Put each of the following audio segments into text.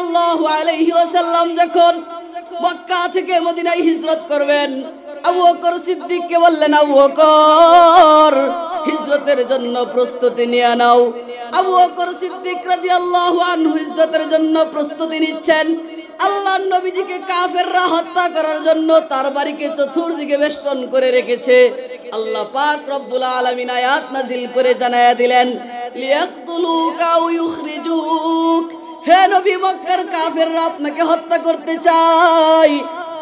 সাল্লাল্লাহু আলাইহি ওয়াসাল্লাম যখন মক্কা থেকে মদিনায় হিজরত করবেন, আবু বকর সিদ্দিককে বললেন, আবু বকর হিজরতের জন্য প্রস্তুতি নিয়ে নাও। আবু বকর সিদ্দিক রাদিয়াল্লাহু আনহু হিজরতের জন্য প্রস্তুতি নিচ্ছেন। আল্লাহর নবীজিকে কাফেররা হত্যা করার জন্য তার বাড়িকে চতুর্দিকে বেষ্টন করে রেখেছে। আল্লাহ পাক রব্বুল আলামিন আয়াত নাজিল করে জানায়া দিলেন, লিয়াকতুলুকা আও ইউখরিজুক, হে নবী মক্কার কাফেররা আপনাকে হত্যা করতে চায়,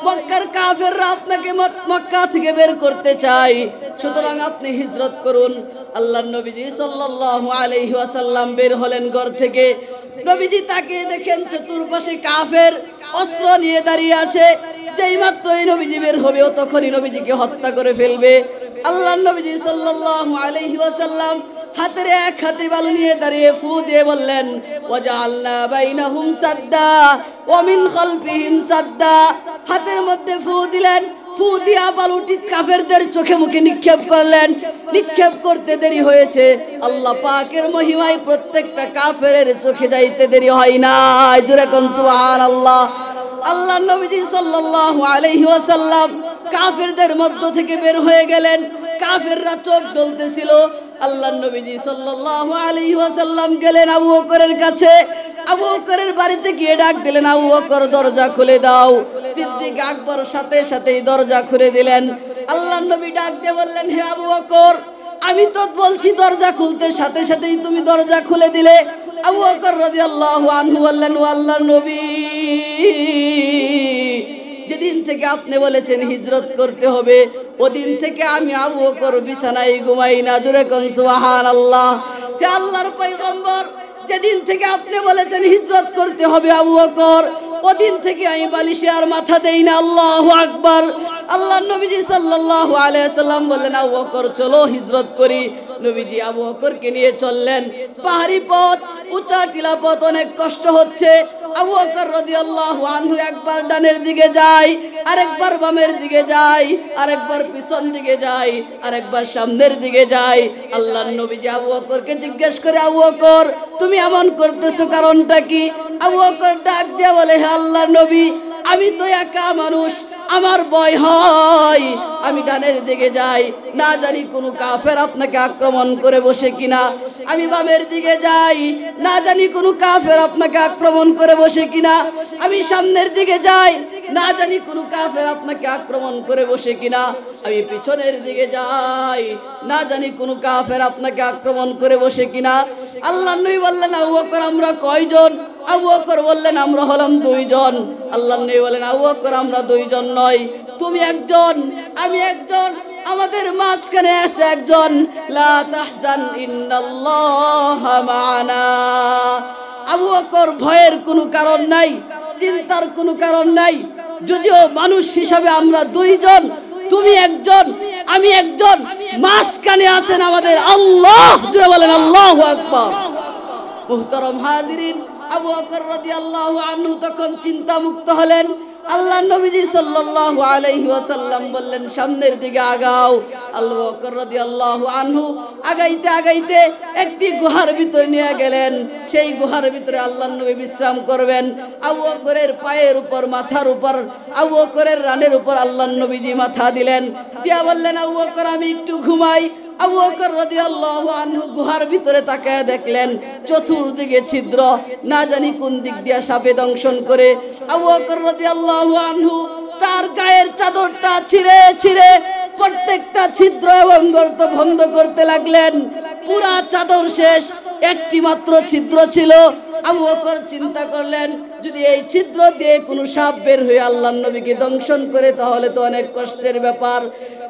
মক্কার কাফেররা আপনাকে মক্কা থেকে বের করতে চায়, সুতরাং আপনি হিজরত করুন। আল্লাহর নবীজি সাল্লাল্লাহু আলাইহি ওয়াসাল্লাম বের হলেন ঘর থেকে। নবীজি তাকে দেখেন চতুর্পাশে কাফের অস্ত্র নিয়ে দাঁড়িয়ে আছে। যেই মাত্রই নবীজি বের হবে তখনই নবীজিকে হত্যা করে ফেলবে। আল্লাহর নবীজি সাল্লাল্লাহু আলাইহি ওয়াসাল্লাম হাতের এক হাতে বালু নিয়ে দাঁড়িয়ে ফু দিয়ে বললেন, ওয়াজআলনা বাইনাহুম সাদ্দা ওয়া মিন খালফিহিম সাদ্দা। হাতের মধ্যে ফু দিলেন, ফু দিয়া বালুটি কাফেরদের চোখে মুখে নিক্ষেপ করলেন। নিক্ষেপ করতে দেরি হয়েছে, আল্লাহ পাকের মহিমায় প্রত্যেকটা কাফেরের চোখে যাইতে দেরি হয় না। জোরে কোন সুবহানাল্লাহ। আল্লাহর নবীজি সাল্লাল্লাহু আলাইহি ওয়াসাল্লাম কাফেরদের মধ্য থেকে বের হয়ে গেলেন। কাফেররা চোখ জ্বলতেছিল। আল্লাহর নবীজি সাল্লাল্লাহু আলাইহি ওয়াসাল্লাম গেলেন আবু বকরের কাছে। আবু বকরের বাড়িতে গিয়ে ডাক দিলেন, আবু বকর দরজা খুলে দাও। সিদ্দিক আকবর সাথে সাথেই দরজা খুলে দিলেন। আল্লাহর নবী ডাক দিয়ে বললেন, হে আবু বকর, আমি তো বলছি দরজা খুলতে, সাথে সাথেই তুমি দরজা খুলে দিলে। আবু বকর রাদিয়াল্লাহু আনহু বললেন, ও আল্লাহর নবী, যেদিন থেকে আপনি বলেছেন হিজরত করতে হবে ওদিন থেকে আমি আবু বকর বিছানায় ঘুমাই না। জোরে কোন সুবহানাল্লাহ। হে আল্লাহর পয়গম্বর, যেদিন থেকে আপনি বলেছেন হিজরত করতে হবে আবু বকর, ওদিন থেকে আমি বালিশে আর মাথা দেই না। আল্লাহু আকবার। আল্লাহর নবীজি সাল্লাল্লাহু আলাইহি ওয়াসাল্লাম বললেন, আবু বকর চলো হিজরত করি। নবীজি আবু বকরকে নিয়ে চললেন। পাহাড়ি পথ, উঁচা টিলা পথ, অনেক কষ্ট হচ্ছে। আবু বকর রাদিয়াল্লাহু আনহু একবার ডানের দিকে যায়, আরেকবার বামের দিকে যায়, আরেকবার পিছন দিকে যায়, আরেকবার সামনের দিকে যায়। আল্লাহর নবীজি আবু বকরকে জিজ্ঞেস করে, আবু বকর তুমি এমন করতেছো কারণটা কি? আবু বকর ডাক দিয়ে বলে, হে আল্লাহর নবী, আমি তো একা মানুষ, আমার ভয় হয়। আমি ডানের দিকে যাই, না জানি কোনো কাফের আপনাকে আক্রমণ করে বসে কিনা। আমি বামের দিকে যাই, না জানি কোনো কাফের আপনাকে আক্রমণ করে বসে কিনা। আমি সামনের দিকে যাই, না জানি কোনো কাফের আপনাকে আক্রমণ করে বসে কিনা। আমি পিছনের দিকে যাই, না জানি কোনো কাফের আপনাকে আক্রমণ করে বসে কিনা। আল্লাহর নবী বললেন, আবু বকর আমরা কয়জন? আবু বকর বললেন, আমরা হলাম দুইজন। আল্লাহর নবী বলেন, আবু বকর আমরা দুইজন নয়, তুমি একজন, আমি একজন, আমাদের মাঝখানে আছে একজন। লা তাহজান ইন্নাল্লাহা মা'ানা। আবু বকর ভয়ের কোনো কারণ নাই, চিন্তার কোনো কারণ নাই। যদিও মানুষ হিসাবে আমরা দুইজন, তুমি একজন, আমি একজন, মাঝখানে আছেন আমাদের আল্লাহ। জোরে বলেন আল্লাহু আকবার। মুহতারাম হাজিরিন, আবু বকর রাদিয়াল্লাহু আনহু তখন চিন্তা মুক্ত হলেন। আল্লাহর নবীজি সাল্লাল্লাহু আলাইহি ওয়াসাল্লাম বললেন, সামনের দিকে আগাও। আবু বকর রাদিয়াল্লাহু আনহু আগাইতে আগাইতে একটি গুহার ভিতর নিয়ে গেলেন। সেই গুহার ভিতরে আল্লাহর নবী বিশ্রাম করবেন। আবু বকরের পায়ের উপর, মাথার উপর, আবু বকরের রানের উপর আল্লাহর নবীজি মাথা দিলেন। দিয়া বললেন, আবু বকর আমি একটু ঘুমাই। আবু বকর রাদিয়াল্লাহু আনহু গুহার ভিতরে তাকায় দেখলেন চতুর্দিকে ছিদ্র, না জানি কোন দিক দিয়ে সাপে দংশন করে। আবু বকর রাদিয়াল্লাহু আনহু তার গায়ের চাদরটা ছিঁড়ে ছিঁড়ে প্রত্যেকটা ছিদ্র এবং গর্ত বন্ধ করতে লাগলেন। পুরা চাদর শেষ, একটি মাত্র ছিদ্র ছিল। আবু বকর চিন্তা করলেন, যদি এই ছিদ্র দিয়ে কোনো সাপ বের হয়ে আল্লাহর নবীকে দংশন করে তাহলে তো অনেক কষ্টের ব্যাপার।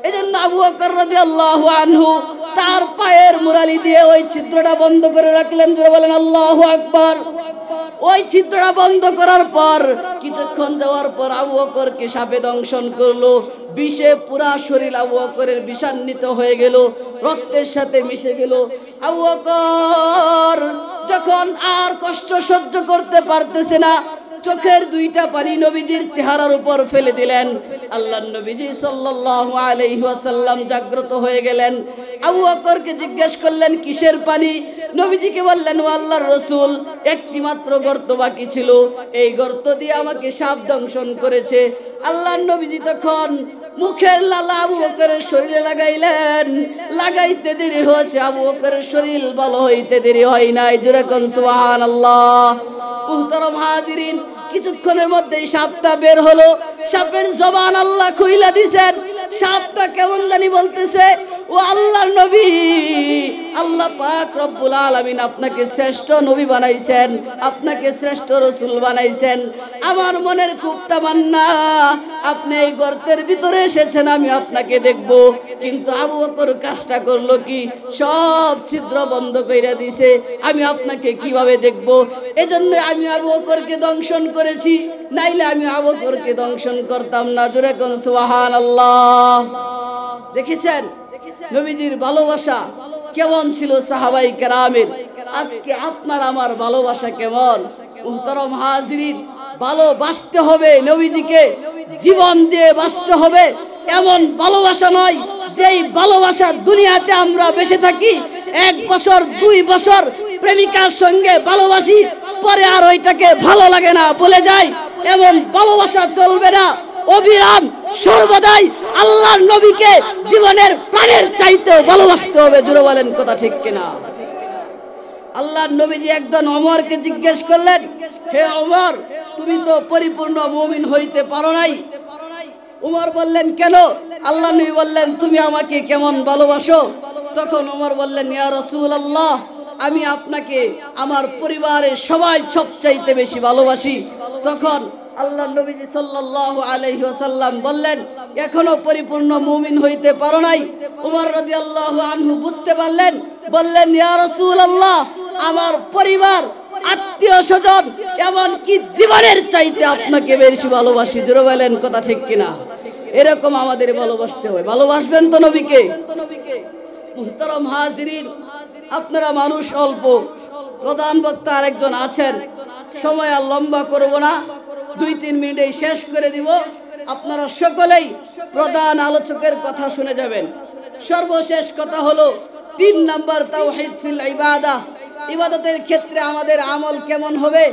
এজন্য আবু বকর রাদিয়াল্লাহু আনহু তার পায়ের মুরালি দিয়ে ওই ছিদ্রটা বন্ধ করে রাখলেন। জোরে বলেন আল্লাহু আকবার। ওই ছিদ্রটা বন্ধ করার পর কিছুক্ষণ যাওয়ার পর আবু বকরকে সাপে দংশন করলো। বিষে পুরা শরীর আবু বকরের বিষান্বিত হয়ে গেল, রক্তের সাথে মিশে গেল। আবু বকর যখন আর কষ্ট সহ্য করতে পারতেছে না, চোখের দুইটা পানি নবীজির চেহারার উপর ফেলে দিলেন। আল্লাহর নবীজি সাল্লাল্লাহু আলাইহি ওয়াসাল্লাম জাগ্রত হয়ে গেলেন। আবু বকরকে জিজ্ঞেস করলেন কিসের পানি? নবীজিকে বললেন, ও আল্লাহর রাসূল, একটি মাত্র গর্ত বাকি ছিল, এই গর্ত দিয়ে আমাকে সাপ দংশন করেছে। আল্লাহর নবীজি তখন মুখের লালা আবু বকরের শরীরে লাগাইলেন। লাগাইতে দেরি হয়েছে, আবু বকরের শরীর ভালো হইতে দেরি হয় নাই। জোরে কোন সুবহানাল্লাহ। মুহতারাম হাজিরিন, কিছুক্ষণের মধ্যেই সাপটা বের হলো। সাপের জবান আল্লাহ খুইলা দিছেন। সাপটা কেমন জানি বলতেছে, ও আল্লাহর নবী, আল্লাহ পাক রব্বুল আলামিন আপনাকে শ্রেষ্ঠ নবী বানাইছেন, আপনাকে শ্রেষ্ঠ রাসূল বানাইছেন। আমার মনের খুব তামান্না আপনি এই গর্তের ভিতরে এসেছেন, আমি আপনাকে দেখব। কিন্তু আবু বকর কাজটা করলো কি? সব ছিদ্র বন্ধ কইরা দিয়েছে। আমি আপনাকে কিভাবে দেখব? এজন্য আমি আবু বকরকে দংশন করেছি, নাইলে আমি আবু বকরকে দংশন করতাম না। জোরে কোন সুবহানাল্লাহ। দেখেছেন নবীজির ভালোবাসা কেমন ছিল সাহাবাই কেরামের। আজকে আপনার আমার ভালোবাসা কেমন? মুহতারাম হাজিরিন, ভালোবাসতে হবে নবীজিকে, জীবন দিয়ে বাঁচতে হবে। এমন ভালোবাসা নয় যেই ভালোবাসা দুনিয়াতে আমরা বেঁচে থাকি 1 বছর 2 বছর প্রেমিকার সঙ্গে ভালোবাসি, পরে আর ওইটাকে ভালো লাগে না, বলে যায়। এমন ভালোবাসা চলবে না। অবিরাম সর্বদাই আল্লাহর নবীকে জীবনের প্রাণের চাইতে ভালোবাসতে হবে। জোরে বলেন কথা ঠিক কিনা? আল্লাহর নবীজি একজন ওমরকে জিজ্ঞেস করলেন, হে ওমর, তুমি তো পরিপূর্ণ মুমিন হইতে পারো নাই। ওমর বললেন, কেন? আল্লাহর নবী বললেন, তুমি আমাকে কেমন ভালোবাসো? তখন ওমর বললেন, ইয়া রাসূলুল্লাহ, আমি আপনাকে আমার পরিবারের সবাই সবচাইতে বেশি ভালোবাসি। তখন আল্লাহর নবীজি সাল্লাল্লাহু আলাইহি ওয়াসাল্লাম বললেন, এখনো পরিপূর্ণ মুমিন হইতে পারো নাই। ওমর রাদিয়াল্লাহু আনহু বুঝতে পারলেন, বললেন, ইয়া রাসূলুল্লাহ, আমার পরিবার, আত্মীয় স্বজন, এমনকি জীবনের চাইতে আপনাকে বেশি ভালোবাসি। জোরে বলেন কথা ঠিক কিনা? এরকম আমাদের ভালোবাসতে হবে। ভালোবাসবেন তো নবীকে? মুহতারাম হাজিরিন, আপনারা মানুষ অল্প, প্রধান বক্তা আরেকজন আছেন, সময় আর লম্বা করব না, 2-3 মিনিটেই শেষ করে দিব। আপনারা সকলেই প্রধান আলোচকের কথা শুনে যাবেন। সর্বশেষ কথা হলো 3 নাম্বার, তাওহীদ ফিল ইবাদাহ। ইবাদতের ক্ষেত্রে আমাদের আমল কেমন হবে?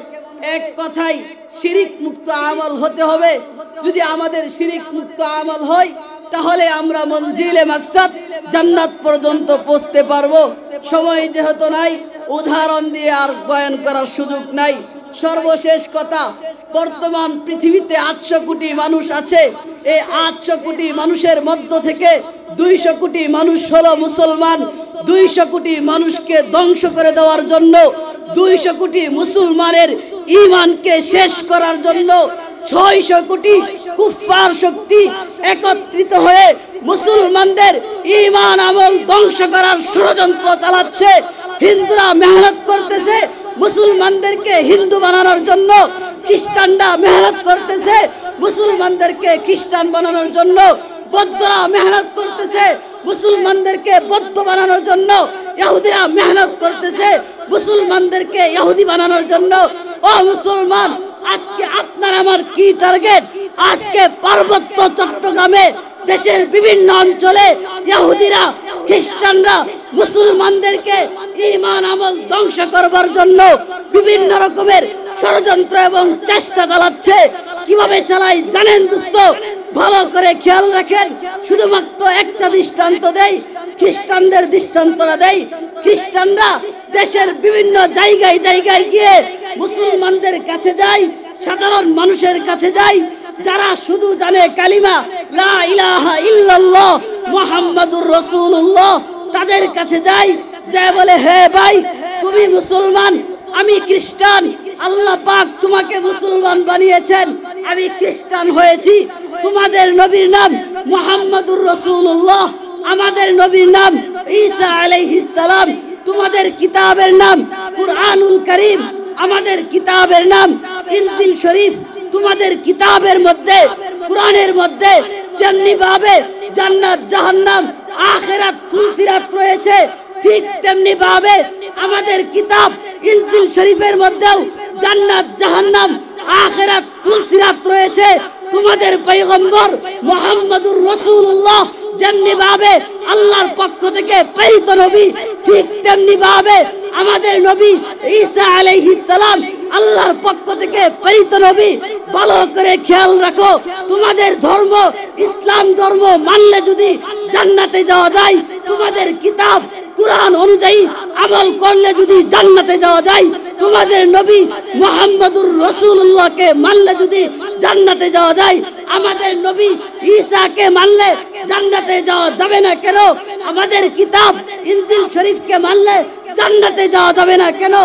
এক কথাই শিরিক মুক্ত আমল হতে হবে। যদি আমাদের শিরিক মুক্ত আমল হয়, তাহলে আমরা মঞ্জিলে মাকসাদ জান্নাত পর্যন্ত পৌঁছতে পারবো। সময় যেহেতু নাই, উদাহরণ দিয়ে আর বয়ান করার সুযোগ নাই। সর্বশেষ কথা, বর্তমান পৃথিবীতে 800 কোটি মানুষ আছে। এই 800 কোটি মানুষের মধ্য থেকে 200 কোটি মানুষ হলো মুসলমান। 200 কোটি মানুষকে ধ্বংস করে দেওয়ার জন্য, 200 কোটি মুসলমানের ঈমানকে শেষ করার জন্য 600 কোটি কুফফার শক্তি একত্রিত হয়ে মুসলমানদের ঈমান আমল ধ্বংস করার ষড়যন্ত্র চালাচ্ছে। হিন্দুরা মেহনত করতেছে মুসলমানদেরকে হিন্দু বানানোর জন্য, খ্রিস্টানরা মেহনত করতেছে মুসলমানদেরকে খ্রিস্টান বানানোর জন্য, বৌদ্ধরা মেহনত করতেছে মুসলমানদেরকে বৌদ্ধ বানানোর জন্য, ইহুদিরা মেহনত করতেছে মুসলমানদেরকে ইহুদি বানানোর জন্য। ও মুসলমান, আজকে আপনার আমার কি টার্গেট? আজকে পার্বত্য চট্টগ্রামে দেশের বিভিন্ন অঞ্চলে ইহুদিরা, খ্রিস্টানরা মুসলমানদেরকে ঈমান আমল ধ্বংস করবার জন্য বিভিন্ন রকমের ষড়যন্ত্র এবং চেষ্টা চালাচ্ছে। কিভাবে চালায় জানেন দোস্ত? ভালো করে খেয়াল রাখেন। শুধুমাত্র একটা দৃষ্টান্ত দেই, খ্রিস্টানদের দৃষ্টান্তরা দেই। খ্রিস্টানরা দেশের বিভিন্ন জায়গায় জায়গায় গিয়ে মুসলমানদের কাছে যায়, সাধারণ মানুষের কাছে যায়, যারা শুধু জানে কালিমা লা ইলাহা ইল্লাল্লাহ মুহাম্মাদুর রাসূলুল্লাহ, তাদের কাছে যায়, যা বলে, হে ভাই, তুমি মুসলমান, আমি খ্রিস্টান, আল্লাহ পাক তোমাকে মুসলমান বানিয়েছেন, আমি খ্রিস্টান হয়েছি। তোমাদের নবীর নাম মুহাম্মাদুর রাসূলুল্লাহ, আমাদের নবীর নাম ঈসা আলাইহিস সালাম। তোমাদের কিতাবের নাম কুরআনুল কারীম, আমাদের কিতাবের নাম ইনজিল শরীফ। তোমাদের কিতাবের মধ্যে, কুরআনের মধ্যে যেমনি ভাবে জান্নাত জাহান্নাম আখিরাত ফুলসিরাত রয়েছে, ঠিক তেমনি ভাবে আমাদের কিতাব ইনজিল শরীফের মধ্যেও জান্নাত জাহান্নাম আখিরাত ফুলসিরাত রয়েছে। তোমাদের পয়গম্বর মুহাম্মদুর রাসূলুল্লাহ যেমনি ভাবে আল্লাহর পক্ষ থেকে প্রেরিত নবী, ঠিক তেমনি ভাবে আমাদের নবী ঈসা আলাইহিস সালাম আল্লাহর পক্ষ থেকে প্রেরিত নবী। ভালো করে খেয়াল রাখো, তোমাদের ধর্ম ইসলাম ধর্ম মানলে যদি জান্নাতে যাওয়া যায়, তোমাদের কিতাব কুরআন অনুযায়ী আমল করলে যদি জান্নাতে যাওয়া যায়, তোমাদের নবী মুহাম্মদুর রাসূলুল্লাহকে মানলে যদি জান্নাতে যাওয়া যায়, আমাদের নবী ঈসাকে মানলে জান্নাতে যাওয়া যাবে না কেন? আমাদের কিতাব ইনজিল শরীফকে মানলে জান্নাতে যাওয়া যাবে না কেন?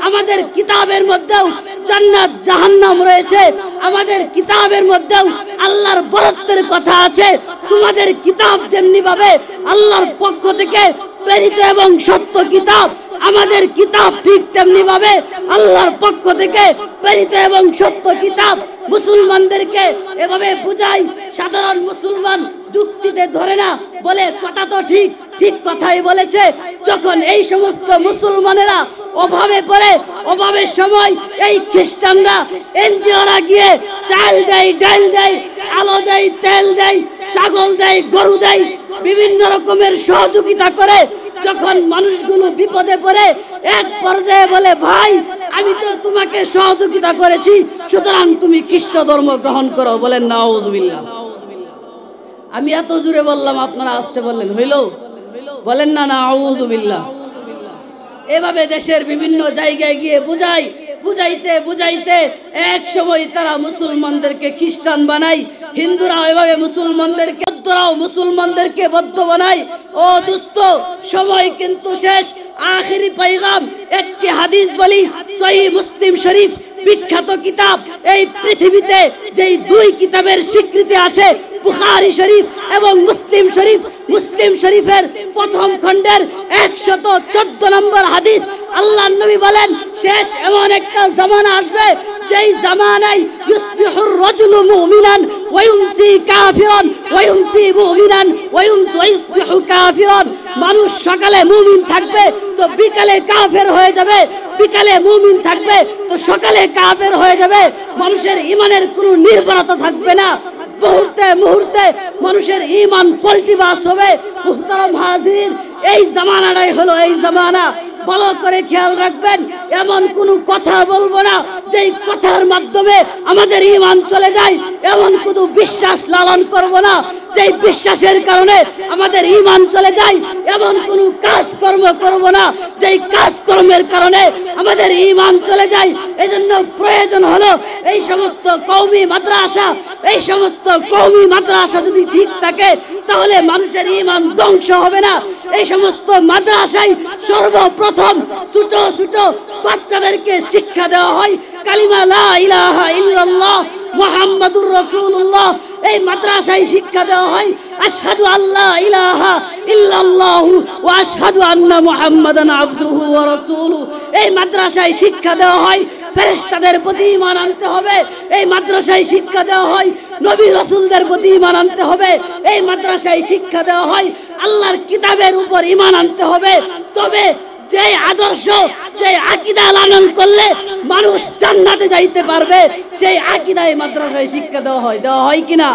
আমাদের কিতাবের মধ্যেও জান্নাত জাহান্নাম রয়েছে, আমাদের কিতাবের মধ্যেও আল্লাহর বরত্বের কথা আছে। তোমাদের কিতাব যেমনি ভাবে আল্লাহর পক্ষ থেকে প্রেরিত এবং সত্য কিতাব, আমাদের কিতাব ঠিক তেমনি ভাবে আল্লাহর পক্ষ থেকে প্রেরিত এবং সত্য কিতাব। মুসলমানদেরকে এভাবে বুঝাই, সাধারণ মুসলমান যুক্তিতে ধরে না, বলে কথা তো ঠিক, ঠিক কথাই বলেছে। যখন এই সমস্ত মুসলমানেরা অভাবে পড়ে, অভাবের সময় এই খ্রিস্টানরা এনজিওরা গিয়ে চাল দেয়, ডাল দেয়, আলো দেয়, তেল দেয়, ছাগল দেয়, গরু দেয়, বিভিন্ন রকমের সহযোগিতা করে। যখন মানুষগুলো বিপদে পড়ে এক পর্যায়ে বলে, ভাই আমি তো তোমাকে সহযোগিতা করেছি, সুতরাং তুমি খ্রিস্ট ধর্ম গ্রহণ করো। বলেন নাউজুবিল্লাহ। আমি এত জোরে বললাম, আপনারা আসতে বললেন, হইল? বলেন না নাউজুবিল্লাহ। এভাবে দেশের বিভিন্ন জায়গায় গিয়ে বুঝাইতে বুঝাইতে এক সময় তারা মুসলমানদেরকে খ্রিস্টান বানায়, হিন্দুরা এভাবে মুসলমানদেরকে, বৌদ্ধরাও মুসলমানদেরকে বৌদ্ধ বানায়। ও দোস্ত, সময় কিন্তু শেষ। আখিরি পয়গাম একটি হাদিস বলি, সহিহ মুসলিম শরীফ বিখ্যাত কিতাব। এই পৃথিবীতে যেই দুই কিতাবের স্বীকৃতি আছে, বুখারী শরীফ এবং মুসলিম শরীফ। মুসলিম শরীফের প্রথম খণ্ডের 114 নম্বর হাদিস, আল্লাহর নবী বলেন, শেষ এমন একটা জামানা আসবে যেই জামানায় ইউসবিহুর রাজুলু মুমিনান ওয়া ইউমসি কাফিরান ওয়া ইউমসি মুমিনান ওয়া ইউসবিহু কাফিরান। মানুষ সকালে মুমিন থাকবে তো বিকালে কাফের হয়ে যাবে, বিকালে মুমিন থাকবে তো সকালে কাফের হয়ে যাবে। মানুষের ঈমানের কোনো নির্ভরতা থাকবে না, মুহূর্তে মুহূর্তে মানুষের ঈমান পল্টিবাস হবে। মুহতারাম হাজির, এই জামানাটাই হলো এই জামানা। ভালো করে খেয়াল রাখবেন, এমন কোন কথা বলবো না যেই কথার মাধ্যমে আমাদের ঈমান চলে যায়। এমন কোনো বিশ্বাস লালন করব না যেই বিশ্বাসের কারণে আমাদের ঈমান চলে যায়। এমন কোনো কাজকর্ম করব না যেই কাজকর্মের কারণে আমাদের ঈমান চলে যায়। এজন্য প্রয়োজন হলো এই সমস্ত কওমি মাদ্রাসা, এই সমস্ত কওমি মাদ্রাসা যদি ঠিক থাকে তাহলে মানুষের ঈমান ধ্বংস হবে না। এই সমস্ত মাদ্রাসায় সর্বপ্রথম ছোট ছোট বাচ্চাদেরকে শিক্ষা দেওয়া হয় কালিমা লা ইলাহা ইল্লাল্লাহ মুহাম্মাদুর রাসূলুল্লাহ। এই মাদ্রাসায় শিক্ষা দেওয়া হয় আশহাদু আল্লা ইলাহা ইল্লাল্লাহু ওয়া আশহাদু আন্না মুহাম্মাদান আবদুহু ওয়া রাসূলুহু। এই মাদ্রাসায় শিক্ষা দেওয়া হয় ফেরেশতাদের প্রতি ঈমান আনতে হবে। এই মাদ্রাসায় শিক্ষা দেওয়া হয় নবী রাসূলদের প্রতি ঈমান আনতে হবে। এই মাদ্রাসায় শিক্ষা দেওয়া হয় আল্লাহর কিতাবের উপর ঈমান আনতে হবে। তবে যে আদর্শ, যে আকীদা লালন করলে মানুষ জান্নাতে যাইতে পারবে, সেই আকীদায় মাদ্রাসায় শিক্ষা দেওয়া হয় কিনা?